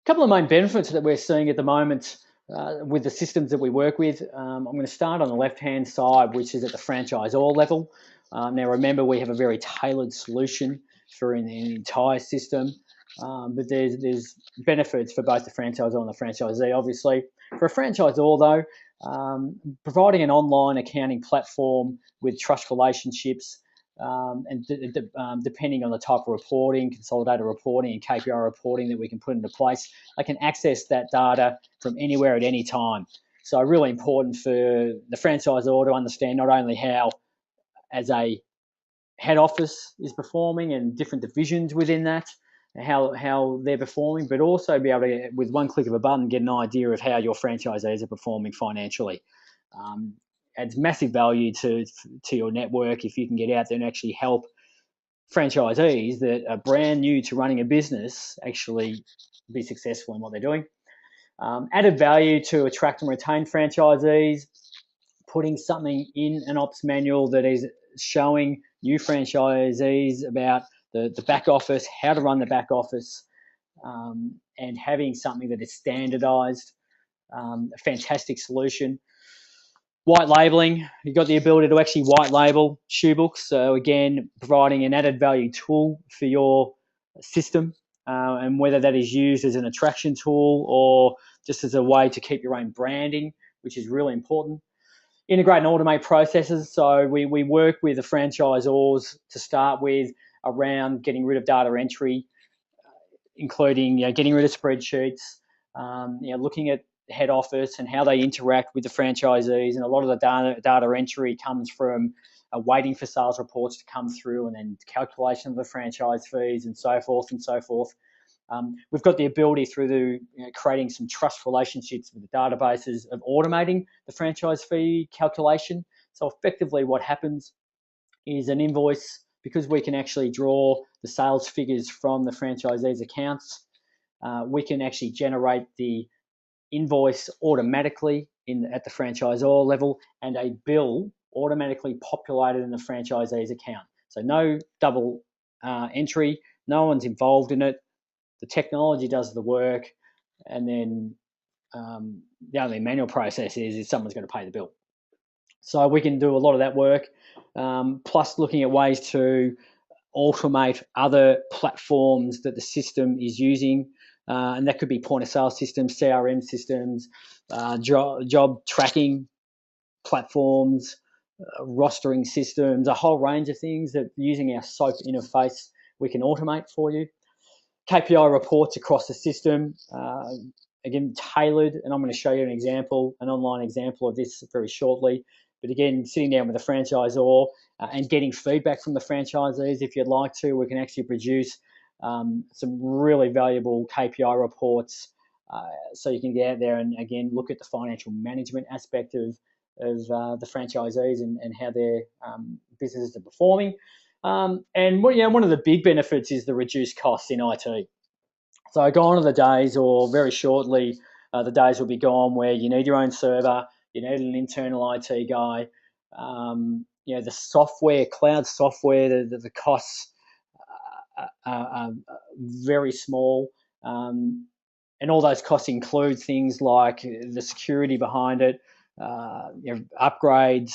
couple of main benefits that we're seeing at the moment with the systems that we work with. I'm going to start on the left-hand side, which is at the franchisor level. Now, remember, we have a very tailored solution for an entire system, but there's benefits for both the franchisor and the franchisee, obviously. For a franchisor, though, providing an online accounting platform with trust relationships, and depending on the type of reporting, consolidated reporting and KPI reporting that we can put into place, they can access that data from anywhere at any time. So really important for the franchisor to understand not only how, as a head office is performing and different divisions within that, how they're performing, but also be able to, with one click of a button, get an idea of how your franchisees are performing financially. Adds massive value to your network if you can get out there and actually help franchisees that are brand new to running a business actually be successful in what they're doing. Added value to attract and retain franchisees, putting something in an ops manual that is showing new franchisees about the back office, how to run the back office, and having something that is standardized. A fantastic solution. White labeling, you've got the ability to actually white label shoe books. So again, providing an added value tool for your system, and whether that is used as an attraction tool or just as a way to keep your own branding, which is really important. Integrate and automate processes. So we work with the franchisors to start with around getting rid of data entry, including getting rid of spreadsheets, looking at head office and how they interact with the franchisees. And a lot of the data entry comes from waiting for sales reports to come through and then calculation of the franchise fees and so forth and so forth. We've got the ability through the creating some trust relationships with the databases of automating the franchise fee calculation. So effectively what happens is an invoice, because we can actually draw the sales figures from the franchisee's accounts, we can actually generate the invoice automatically at the franchisor level and a bill automatically populated in the franchisee's account. So no double entry, no one's involved in it. The technology does the work, and then the only manual process is someone's going to pay the bill. So we can do a lot of that work, plus looking at ways to automate other platforms that the system is using. And that could be point of sale systems, CRM systems, job tracking platforms, rostering systems, a whole range of things that using our SOAP interface we can automate for you. KPI reports across the system, again, tailored, and I'm going to show you an online example of this very shortly. But again, sitting down with the franchisor and getting feedback from the franchisees, if you'd like to, we can actually produce some really valuable KPI reports, so you can get out there and again look at the financial management aspect of the franchisees and how their businesses are performing. And one of the big benefits is the reduced costs in IT. So gone are the days, or very shortly, the days will be gone where you need your own server, you need an internal IT guy. The software, cloud software, the costs are very small. And all those costs include things like the security behind it, upgrades,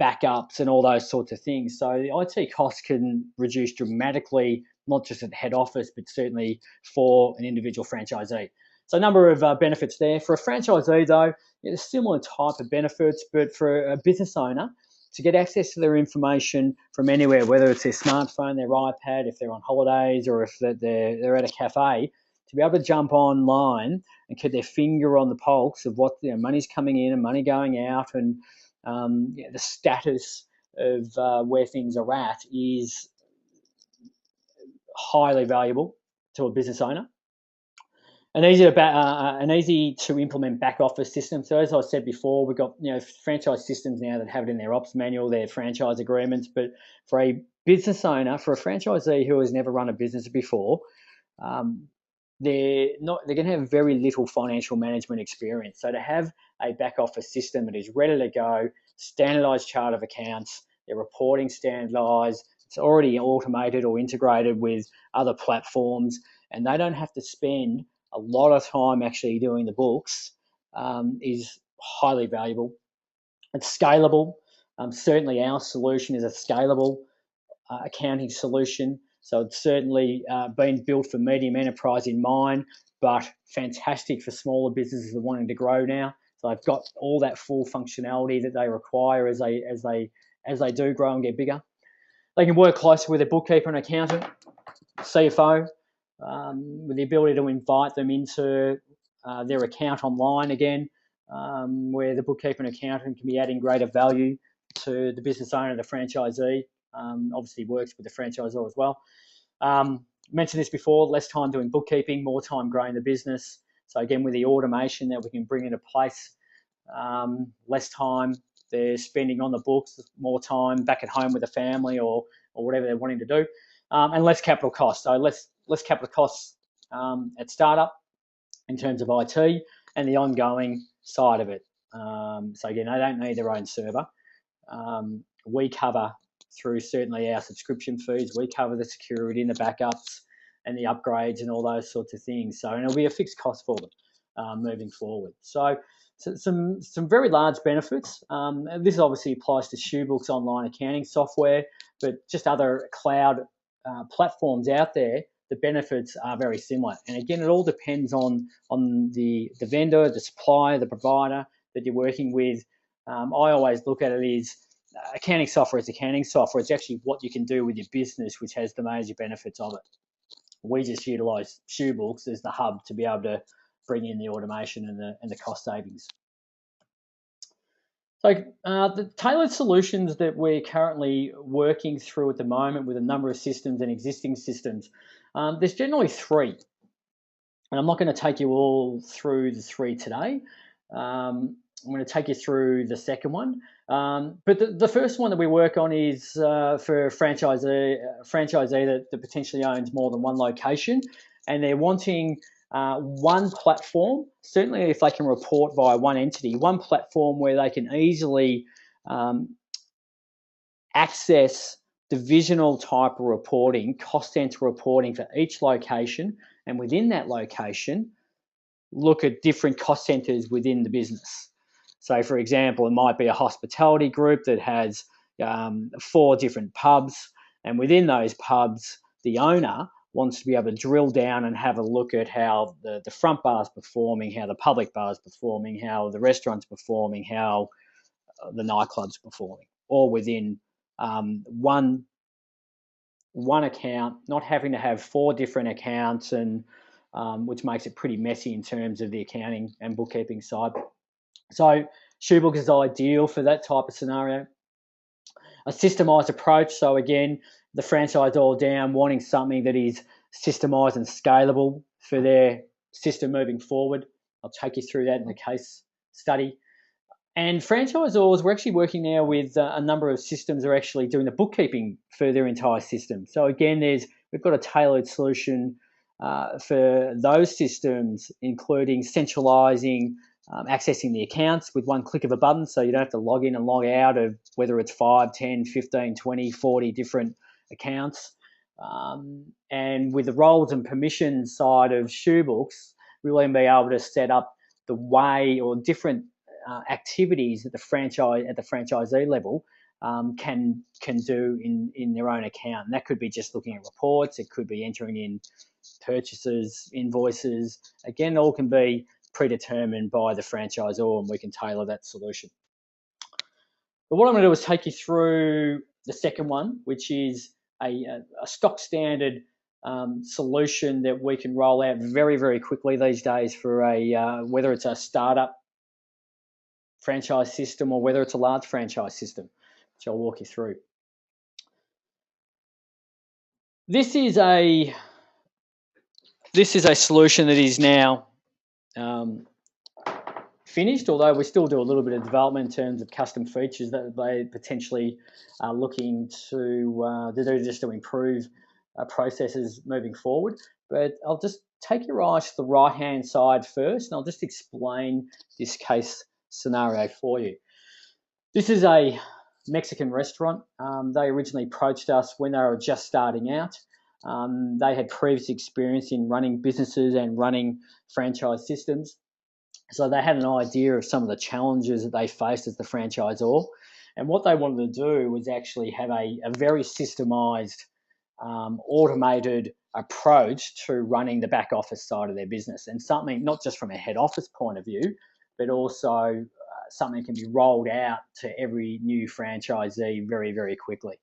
backups, and all those sorts of things. So the IT costs can reduce dramatically, not just at head office, but certainly for an individual franchisee. So a number of benefits there. For a franchisee, though, there's similar type of benefits, but for a business owner, to get access to their information from anywhere, whether it's their smartphone, their iPad, if they're on holidays, or if they're at a cafe, to be able to jump online and keep their finger on the pulse of what money's coming in and money going out, and the status of where things are at is highly valuable to a business owner. An easy to implement back office system. So as I said before, we've got franchise systems now that have it in their ops manual, their franchise agreements. But for a business owner, for a franchisee who has never run a business before, they're going to have very little financial management experience. So to have a back office system that is ready to go, standardized chart of accounts, their reporting standardized, it's already automated or integrated with other platforms, and they don't have to spend a lot of time actually doing the books is highly valuable. It's scalable. Certainly our solution is a scalable accounting solution. So it's certainly been built for medium enterprise in mind, but fantastic for smaller businesses that are wanting to grow now. So they've got all that full functionality that they require as they do grow and get bigger. They can work closely with a bookkeeper and accountant, CFO, with the ability to invite them into their account online again, where the bookkeeper and accountant can be adding greater value to the business owner, the franchisee. Obviously works with the franchisor as well. Mentioned this before, less time doing bookkeeping, more time growing the business. So again, with the automation that we can bring into place, less time they're spending on the books, more time back at home with the family or whatever they're wanting to do, and less capital costs. So less capital costs at startup in terms of IT and the ongoing side of it. So again, they don't need their own server. We cover through certainly our subscription fees, we cover the security and the backups and the upgrades and all those sorts of things. So, and it'll be a fixed cost for them moving forward. So some very large benefits. This obviously applies to Shoebook's online accounting software, but just other cloud platforms out there, the benefits are very similar. And again, it all depends on the vendor, the supplier, the provider that you're working with. I always look at it as accounting software is accounting software. It's actually what you can do with your business, which has the major benefits of it. We just utilise Shoebooks as the hub to be able to bring in the automation and the cost savings. So the tailored solutions that we're currently working through at the moment with a number of systems and existing systems, there's generally three. And I'm not going to take you all through the three today. I'm going to take you through the second one. But the first one that we work on is for a franchisee that potentially owns more than one location, and they're wanting one platform, certainly if they can report via one entity, one platform where they can easily access divisional type of reporting, cost center reporting for each location, and within that location, look at different cost centers within the business. So, for example, it might be a hospitality group that has 4 different pubs, and within those pubs, the owner wants to be able to drill down and have a look at how the front bar is performing, how the public bar is performing, how the restaurant's performing, how the nightclub's performing, all within one account, not having to have 4 different accounts, and which makes it pretty messy in terms of the accounting and bookkeeping side. So Shoebook is ideal for that type of scenario. A systemised approach. So again, the franchisor down wanting something that is systemised and scalable for their system moving forward. I'll take you through that in the case study. And franchisors, we're actually working now with a number of systems that are actually doing the bookkeeping for their entire system. So again, we've got a tailored solution for those systems, including centralising, accessing the accounts with one click of a button, so you don't have to log in and log out of whether it's 5, 10, 15, 20, 40 different accounts. And with the roles and permissions side of Shoebooks, we'll then be able to set up the way or different activities at the franchisee level can do in their own account. And that could be just looking at reports. It could be entering in purchases, invoices. Again, all can be predetermined by the franchisor, and we can tailor that solution. But what I'm going to do is take you through the second one, which is a stock standard solution that we can roll out very, very quickly these days for whether it's a startup franchise system or whether it's a large franchise system, which I'll walk you through. This is a solution that is now finished, although we still do a little bit of development in terms of custom features that they potentially are looking to do just to improve processes moving forward. But I'll just take your eyes to the right-hand side first, and I'll just explain this case scenario for you. This is a Mexican restaurant. They originally approached us when they were just starting out. They had previous experience in running businesses and running franchise systems. So they had an idea of some of the challenges that they faced as the franchisor. And what they wanted to do was actually have a very systemised, automated approach to running the back office side of their business, and something not just from a head office point of view, but also something that can be rolled out to every new franchisee very, very quickly.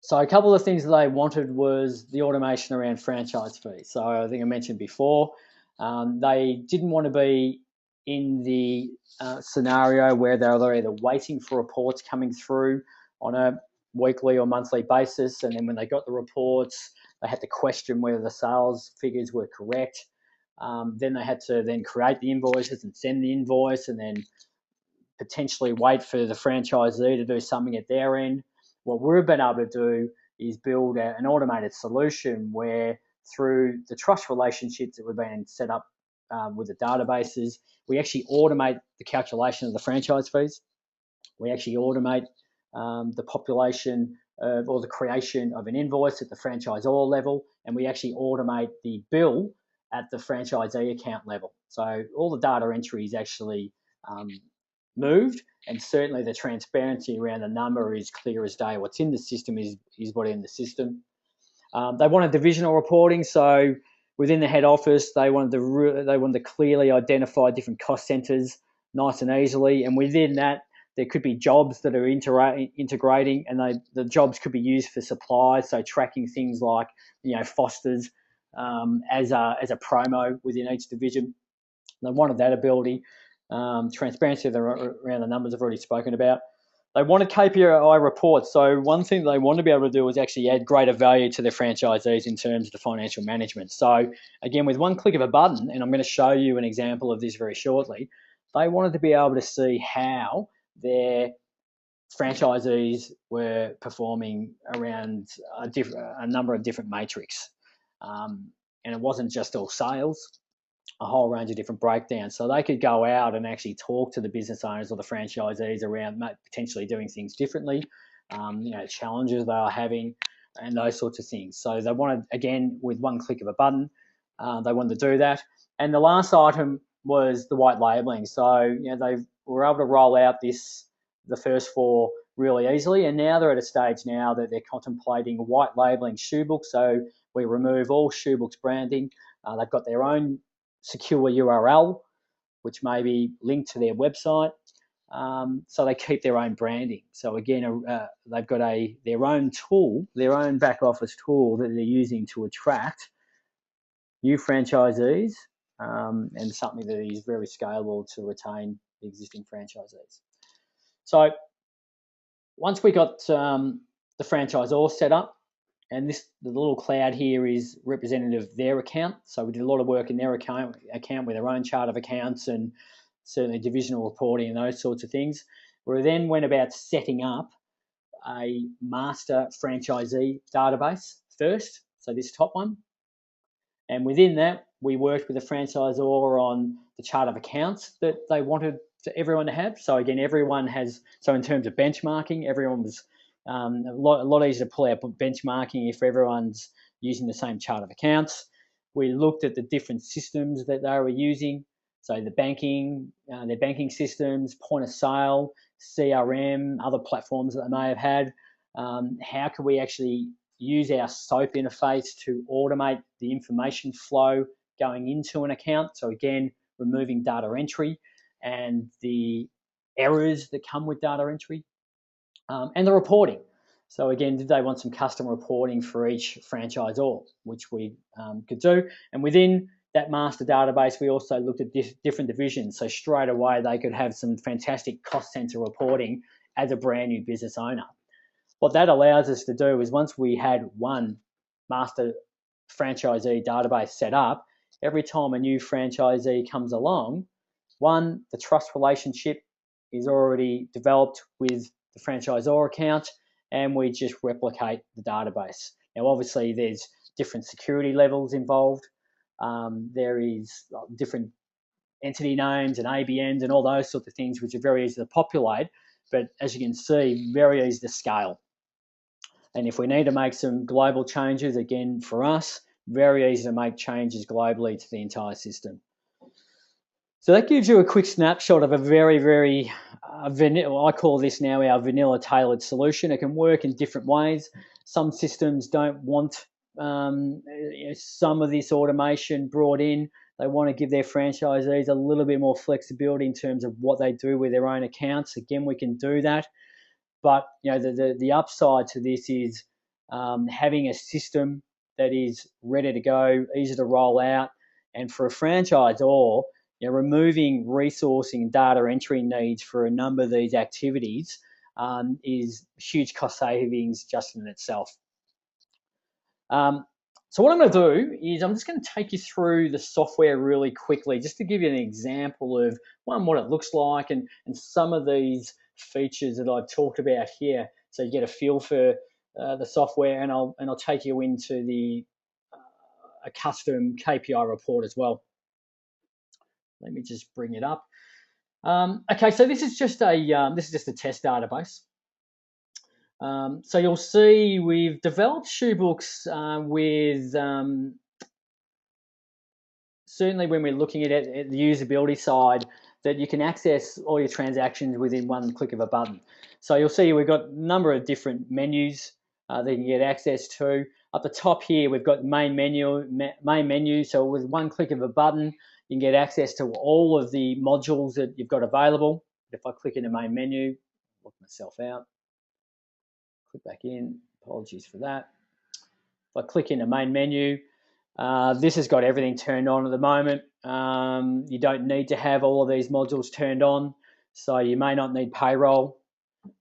So a couple of things that they wanted was the automation around franchise fees. So I think I mentioned before, they didn't want to be in the scenario where they're either waiting for reports coming through on a weekly or monthly basis, and then when they got the reports, they had to question whether the sales figures were correct. Then they had to then create the invoices and send the invoice, and then potentially wait for the franchisee to do something at their end. What we've been able to do is build an automated solution where, through the trust relationships that we've been set up with the databases, we actually automate the calculation of the franchise fees. We actually automate the population or the creation of an invoice at the franchisor level, and we actually automate the bill at the franchisee account level. So all the data entry is actually moved, and certainly the transparency around the number is clear as day. What's in the system is what's in the system. They wanted divisional reporting, so within the head office, they wanted to clearly identify different cost centres nice and easily, and within that, there could be jobs that are integrating, and the jobs could be used for supplies, so tracking things like Foster's as a promo within each division. They wanted that ability. Transparency around the numbers I've already spoken about. They wanted KPI reports. So one thing they want to be able to do is actually add greater value to their franchisees in terms of the financial management. So again, with one click of a button, and I'm going to show you an example of this very shortly, they wanted to be able to see how their franchisees were performing around a number of different metrics. And it wasn't just all sales, a whole range of different breakdowns. So they could go out and actually talk to the business owners or the franchisees around potentially doing things differently, challenges they are having, and those sorts of things. So they wanted, again, with one click of a button, they wanted to do that. And the last item was the white labelling. So they were able to roll out the first four really easily, and now they're at a stage now that they're contemplating white labelling shoebook. So we remove all shoebook's branding. They've got their own secure URL, which may be linked to their website, so they keep their own branding. So again, they've got their own tool, their own back office tool that they're using to attract new franchisees, and something that is very scalable to retain the existing franchisees. So once we got the franchisor set up, and the little cloud here is representative of their account. So we did a lot of work in their account with their own chart of accounts and certainly divisional reporting and those sorts of things. We then went about setting up a master franchisee database first, so this top one. And within that, we worked with the franchisor on the chart of accounts that they wanted everyone to have. So again, everyone has, so in terms of benchmarking, everyone was a lot easier to pull out benchmarking if everyone's using the same chart of accounts. We looked at the different systems that they were using, so the banking, their banking systems, point of sale, CRM, other platforms that they may have had. How can we actually use our SOAP interface to automate the information flow going into an account? So again, removing data entry and the errors that come with data entry. And the reporting. So again, did they want some custom reporting for each franchisor, which we could do. And within that master database, we also looked at different divisions. So straight away, they could have some fantastic cost center reporting as a brand new business owner. What that allows us to do is, once we had one master franchisee database set up, every time a new franchisee comes along, one, the trust relationship is already developed with the franchisor account, and we just replicate the database. Now, obviously, there's different security levels involved. There is different entity names and ABNs and all those sorts of things, which are very easy to populate, but as you can see, very easy to scale. And if we need to make some global changes, again, for us, very easy to make changes globally to the entire system. So that gives you a quick snapshot of a very, very vanilla, I call this now our vanilla tailored solution. It can work in different ways. Some systems don't want some of this automation brought in. They want to give their franchisees a little bit more flexibility in terms of what they do with their own accounts. Again, we can do that. But the upside to this is having a system that is ready to go, easy to roll out, and for a franchisor, removing resourcing data entry needs for a number of these activities is huge cost savings just in itself. So what I'm going to do is I'm just going to take you through the software really quickly, just to give you an example of what it looks like and some of these features that I've talked about here, so you get a feel for the software, and I'll take you into a custom KPI report as well. Let me just bring it up. Okay, so this is just a test database. So you'll see we've developed shoebooks with certainly when we're looking at it at the usability side, that you can access all your transactions within one click of a button. So you'll see we've got a number of different menus that you can get access to. Up the top here, we've got main menu. So with one click of a button, you can get access to all of the modules that you've got available. If I click in the main menu, lock myself out, click back in, apologies for that. If I click in the main menu, this has got everything turned on at the moment. You don't need to have all of these modules turned on. So you may not need payroll.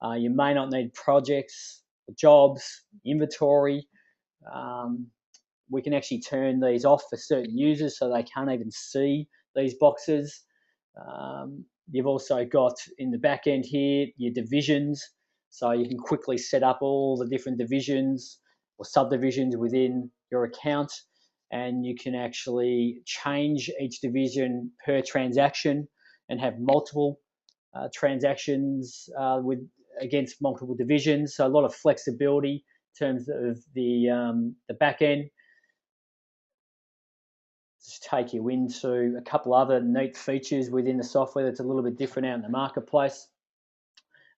You may not need projects, jobs, inventory. We can actually turn these off for certain users so they can't even see these boxes. You've also got in the back end here your divisions. So you can quickly set up all the different divisions or subdivisions within your account, and you can actually change each division per transaction and have multiple transactions against multiple divisions. So a lot of flexibility in terms of the back end. Just take you into a couple other neat features within the software that's a little bit different out in the marketplace.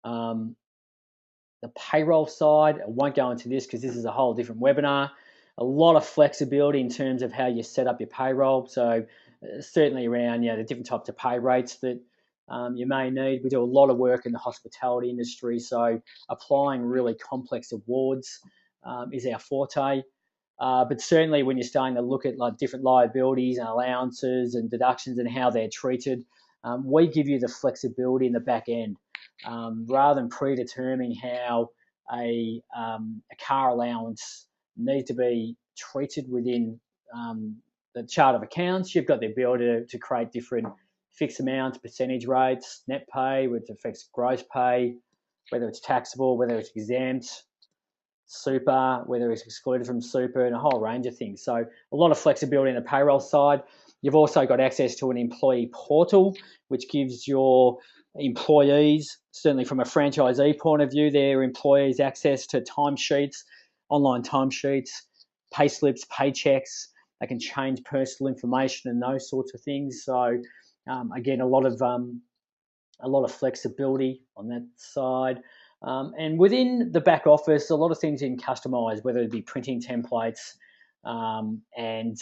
The payroll side, I won't go into this because this is a whole different webinar. A lot of flexibility in terms of how you set up your payroll. So certainly around the different types of pay rates that you may need. We do a lot of work in the hospitality industry, so applying really complex awards is our forte. But certainly when you're starting to look at like different liabilities and allowances and deductions and how they're treated, we give you the flexibility in the back end. Rather than predetermining how a car allowance needs to be treated within the chart of accounts, you've got the ability to create different fixed amounts, percentage rates, net pay, which affects gross pay, whether it's taxable, whether it's exempt, super, whether it's excluded from super, and a whole range of things. So a lot of flexibility in the payroll side. You've also got access to an employee portal, which gives your employees, certainly from a franchisee point of view, their employees access to timesheets, online timesheets, pay slips, paychecks. They can change personal information and those sorts of things. So again, a lot of flexibility on that side. And within the back office, a lot of things you can customize, whether it be printing templates. And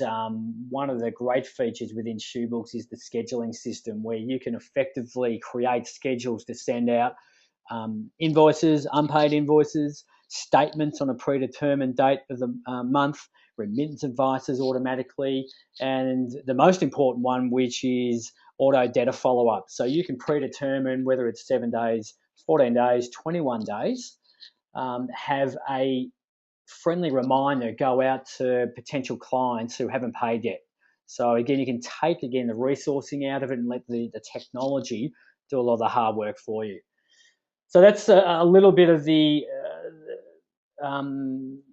one of the great features within Shoebooks is the scheduling system, where you can effectively create schedules to send out invoices, unpaid invoices, statements on a predetermined date of the month, remittance advices automatically, and the most important one, which is auto data follow-up. So you can predetermine whether it's 7 days, 14 days, 21 days, have a friendly reminder go out to potential clients who haven't paid yet. So again, you can take the resourcing out of it and let the technology do a lot of the hard work for you. So that's a little bit of the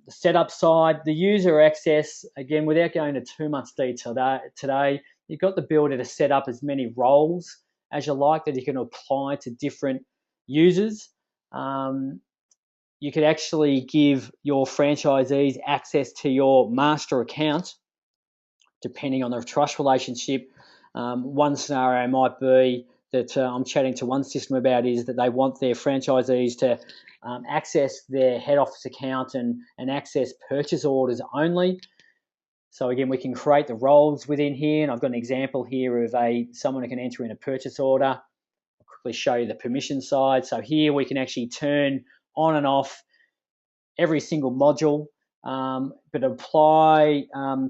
setup side. The user access, again, without going into too much detail today, you've got the ability to set up as many roles as you like that you can apply to different users. you could actually give your franchisees access to your master account, depending on the trust relationship. One scenario might be that I'm chatting to one system about is that they want their franchisees to access their head office account and access purchase orders only. So again, we can create the roles within here, and I've got an example here of someone who can enter in a purchase order. I'll quickly show you the permission side. So here we can actually turn on and off every single module, but apply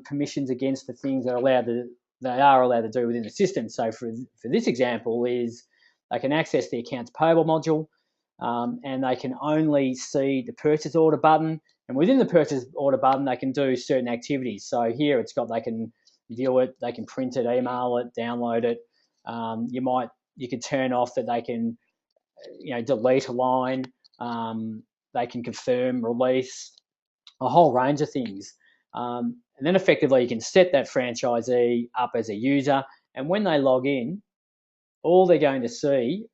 permissions against the things that they are allowed to do within the system. So for this example is they can access the accounts payable module, and they can only see the purchase order button. And within the purchase order button, they can do certain activities. So here it's got they can view it, they can print it, email it, download it. You could turn off that they can delete a line. They can confirm, release, a whole range of things. And then effectively you can set that franchisee up as a user, and when they log in, all they're going to see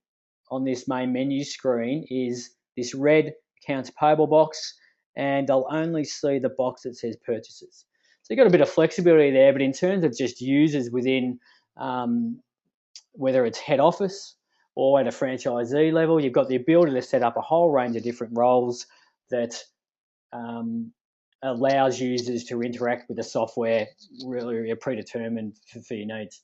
on this main menu screen is this red accounts payable box, and they'll only see the box that says purchases. So you've got a bit of flexibility there, but in terms of just users within, whether it's head office or at a franchisee level, you've got the ability to set up a whole range of different roles that allows users to interact with the software really predetermined for your needs.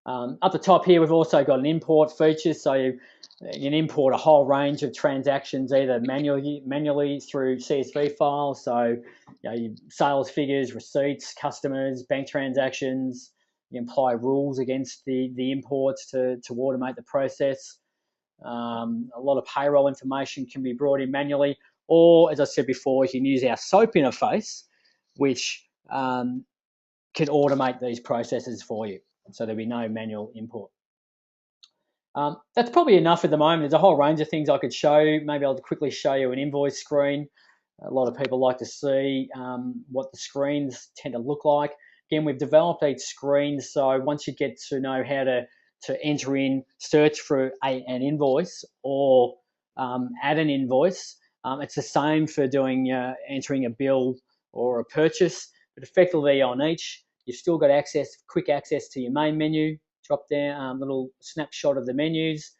Up the top here, we've also got an import feature, so you can import a whole range of transactions either manually through CSV files, so sales figures, receipts, customers, bank transactions. You apply rules against the imports to automate the process. A lot of payroll information can be brought in manually, or as I said before, you can use our SOAP interface, which can automate these processes for you. So there'll be no manual import. That's probably enough at the moment. There's a whole range of things I could show you. Maybe I'll quickly show you an invoice screen. A lot of people like to see what the screens tend to look like. Again, we've developed each screen, so once you get to know how to enter in, search for an invoice or add an invoice, it's the same for doing entering a bill or a purchase, but effectively on each, you've still got quick access to your main menu, drop down little snapshot of the menus.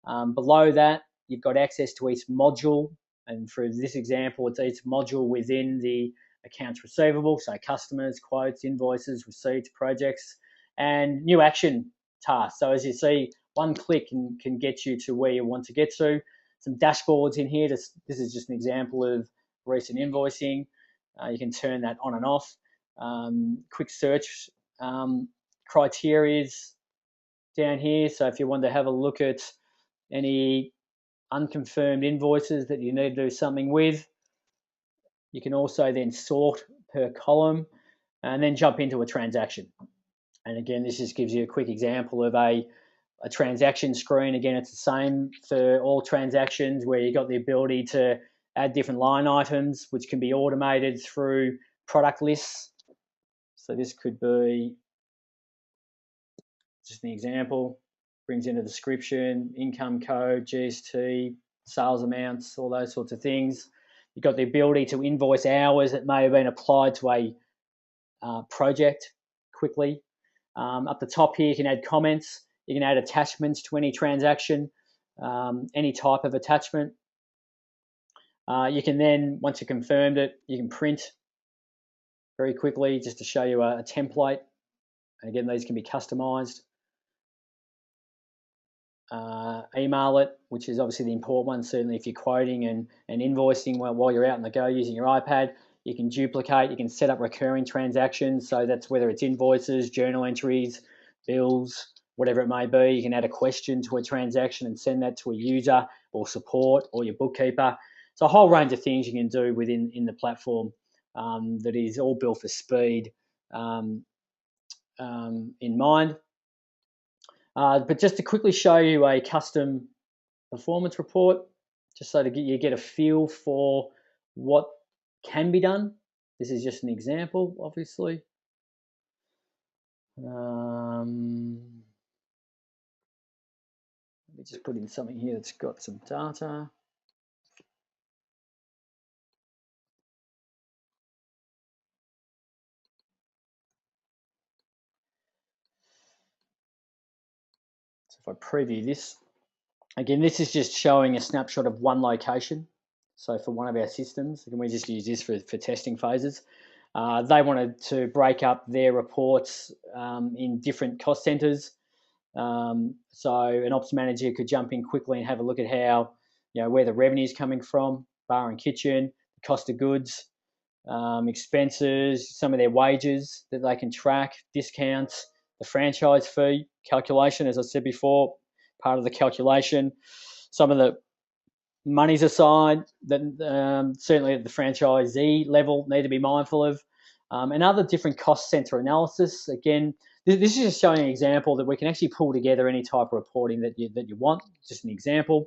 Below that, you've got access to each module, and for this example, it's each module within the accounts receivable, so customers, quotes, invoices, receipts, projects, and new action tasks. So as you see, one click can get you to where you want to get to. Some dashboards in here. This is just an example of recent invoicing. You can turn that on and off. Quick search criteria down here. So if you want to have a look at any unconfirmed invoices that you need to do something with, you can also then sort per column and then jump into a transaction. And again, this just gives you a quick example of a transaction screen. Again, it's the same for all transactions where you've got the ability to add different line items, which can be automated through product lists. So this could be just an example, brings in a description, income code, GST, sales amounts, all those sorts of things. You've got the ability to invoice hours that may have been applied to a project quickly. Up the top here, you can add comments. You can add attachments to any transaction, any type of attachment. You can then, once you've confirmed it, you can print very quickly just to show you a template. And again, these can be customized. Email it, which is obviously the important one, certainly if you're quoting and invoicing while you're out on the go using your iPad. You can duplicate, you can set up recurring transactions, so that's whether it's invoices, journal entries, bills, whatever it may be. You can add a question to a transaction and send that to a user or support or your bookkeeper. So a whole range of things you can do within the platform that is all built for speed in mind. But just to quickly show you a custom performance report, just so you get a feel for what can be done. This is just an example, obviously. Let me just put in something here that's got some data. if I preview this, again, this is just showing a snapshot of one location. So for one of our systems, and we just use this for testing phases. They wanted to break up their reports in different cost centres. So an ops manager could jump in quickly and have a look at how, where the revenue is coming from, bar and kitchen, the cost of goods, expenses, some of their wages that they can track, discounts, the franchise fee calculation, as I said before, part of the calculation, some of the monies aside that certainly at the franchisee level need to be mindful of, and other different cost centre analysis. Again, this is just showing an example that we can actually pull together any type of reporting that you want. Just an example,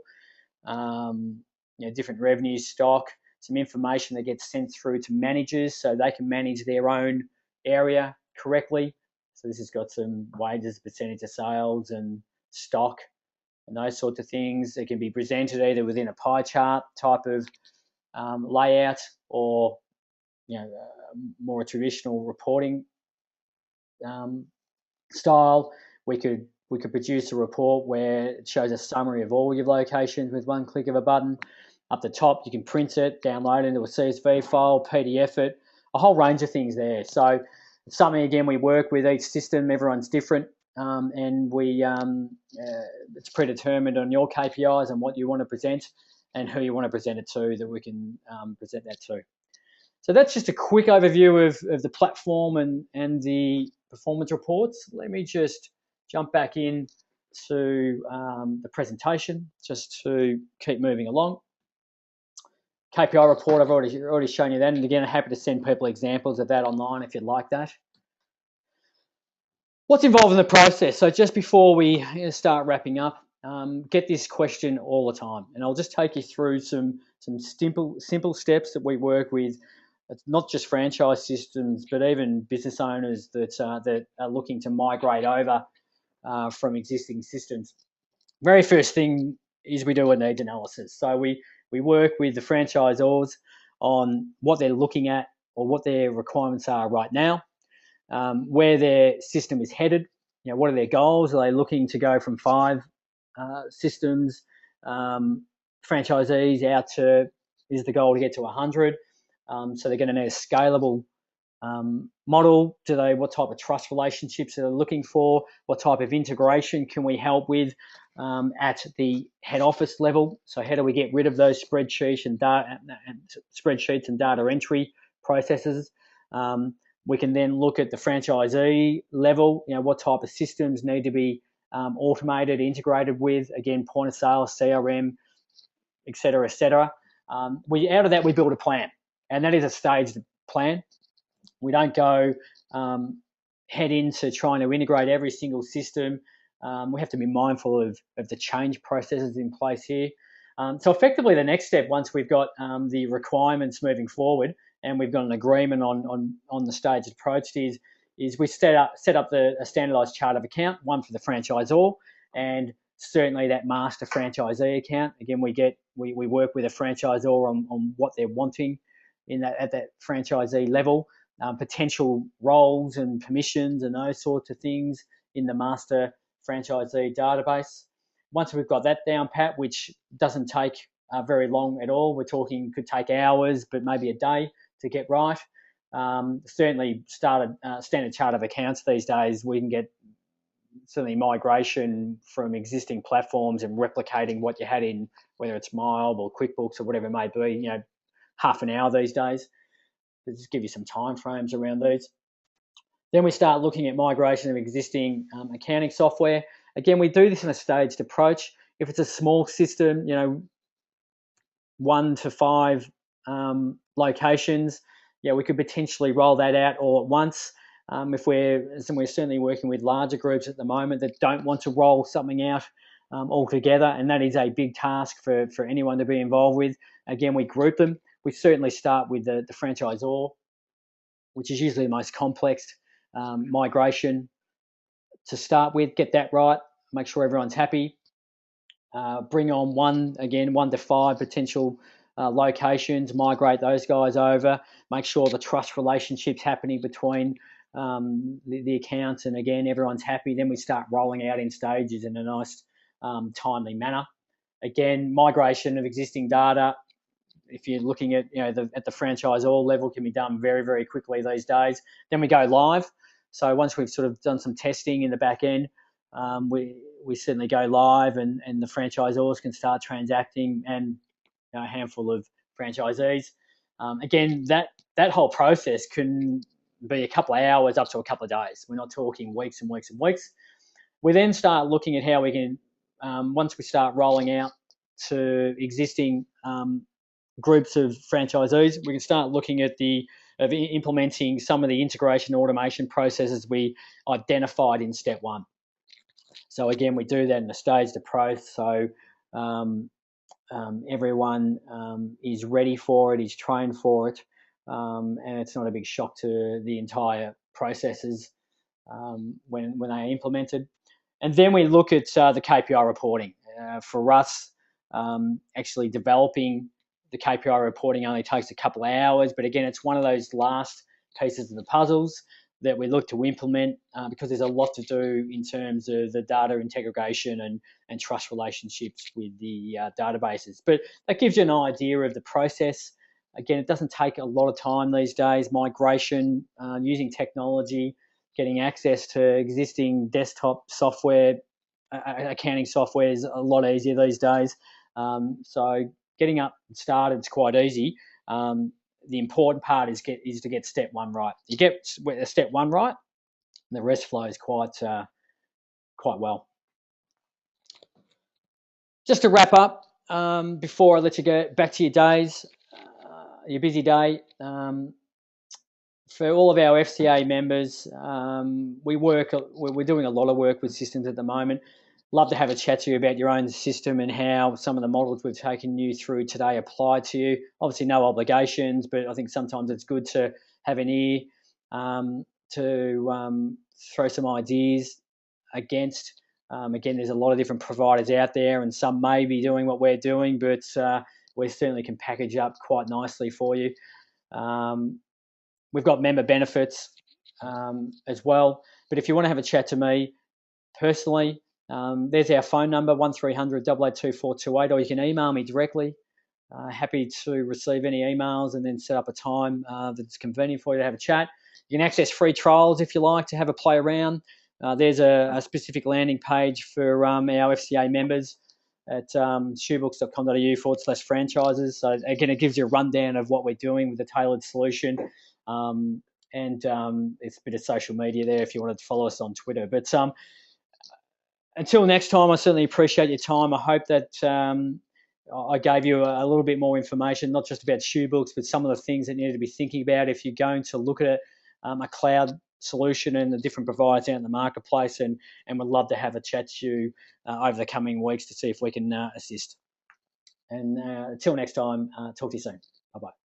different revenue, stock, some information that gets sent through to managers so they can manage their own area correctly. So this has got some wages, percentage of sales, and stock, and those sorts of things. It can be presented either within a pie chart type of layout, or more traditional reporting style. We could produce a report where it shows a summary of all your locations with one click of a button. Up the top, you can print it, download it into a CSV file, PDF it, a whole range of things there. So it's something, again, we work with each system. Everyone's different, and it's predetermined on your KPIs and what you want to present and who you want to present it to, that we can present that to. So that's just a quick overview of the platform and the performance reports. Let me just jump back in to the presentation just to keep moving along. KPI report, I've already shown you that, and again, I'm happy to send people examples of that online if you'd like that. What's involved in the process? So just before we start wrapping up, get this question all the time, and I'll just take you through some simple steps that we work with. It's not just franchise systems, but even business owners that are looking to migrate over from existing systems. Very first thing is we do a needs analysis. So we work with the franchisors on what they're looking at or what their requirements are right now, where their system is headed. What are their goals? Are they looking to go from 5 systems franchisees out to, is the goal to get to 100? So they're going to need a scalable model. What type of trust relationships are they looking for? What type of integration can we help with at the head office level? So how do we get rid of those spreadsheets and data entry processes? We can then look at the franchisee level. What type of systems need to be automated, integrated with, again, point of sale, CRM, et cetera, et cetera. Out of that, we build a plan, and that is a staged plan. We don't go head into trying to integrate every single system. We have to be mindful of the change processes in place here. So effectively, the next step, once we've got the requirements moving forward and we've got an agreement on the staged approach, is we set up a standardised chart of account, one for the franchisor, and certainly that master franchisee account. Again, we work with a franchisor on what they're wanting at that franchisee level, potential roles and permissions and those sorts of things in the master franchisee database. Once we've got that down pat, which doesn't take very long at all, we're talking could take hours, but maybe a day to get right. Certainly standard chart of accounts these days, we can get certainly migration from existing platforms and replicating what you had in, whether it's Mile or QuickBooks or whatever it may be, half an hour these days. To just give you some time frames around these. Then we start looking at migration of existing accounting software. Again, we do this in a staged approach. If it's a small system, 1 to 5 locations, we could potentially roll that out all at once. If we're certainly working with larger groups at the moment that don't want to roll something out altogether, and that is a big task for anyone to be involved with. Again, we group them. We certainly start with the franchisor, which is usually the most complex migration to start with. Get that right. Make sure everyone's happy. Bring on 1 to 5 potential locations, migrate those guys over, make sure the trust relationship's happening between the accounts, and again, everyone's happy. Then we start rolling out in stages in a nice, timely manner. Again, migration of existing data, if you're looking at at the franchisor level, can be done very, very quickly these days. Then we go live. So once we've sort of done some testing in the back end, we certainly go live, and the franchisors can start transacting, and a handful of franchisees. Again, that whole process can be a couple of hours up to a couple of days. We're not talking weeks and weeks and weeks. We then start looking at how we can, once we start rolling out to existing groups of franchisees, we can start looking at implementing some of the integration automation processes we identified in step one. So again, we do that in a staged approach. So everyone is ready for it, is trained for it, and it's not a big shock to the entire processes when they are implemented. And then we look at the KPI reporting. For us, actually developing the KPI reporting only takes a couple of hours, but again, it's one of those last pieces of the puzzles that we look to implement because there's a lot to do in terms of the data integration and trust relationships with the databases. But that gives you an idea of the process. Again, it doesn't take a lot of time these days. Migration, using technology, getting access to existing desktop software, accounting software is a lot easier these days. So getting up started is quite easy. The important part is to get step one right. You get step one right, the rest flows quite well. Just to wrap up, before I let you go back to your days, your busy day. For all of our FCA members, we're doing a lot of work with systems at the moment. Love to have a chat to you about your own system and how some of the models we've taken you through today apply to you. Obviously, no obligations, but I think sometimes it's good to have an ear to throw some ideas against. Again, there's a lot of different providers out there, and some may be doing what we're doing, but we certainly can package up quite nicely for you. We've got member benefits as well. But if you want to have a chat to me personally, there's our phone number, 1300 882 428, or you can email me directly. Happy to receive any emails and then set up a time that's convenient for you to have a chat. You can access free trials if you like to have a play around. There's a specific landing page for our FCA members at shoebooks.com.au/franchises. So again, it gives you a rundown of what we're doing with the tailored solution. It's a bit of social media there if you wanted to follow us on Twitter. But until next time, I certainly appreciate your time. I hope that I gave you a little bit more information, not just about shoebooks, but some of the things that you need to be thinking about if you're going to look at a cloud solution and the different providers out in the marketplace. And we'd love to have a chat to you over the coming weeks to see if we can assist. And until next time, talk to you soon. Bye-bye.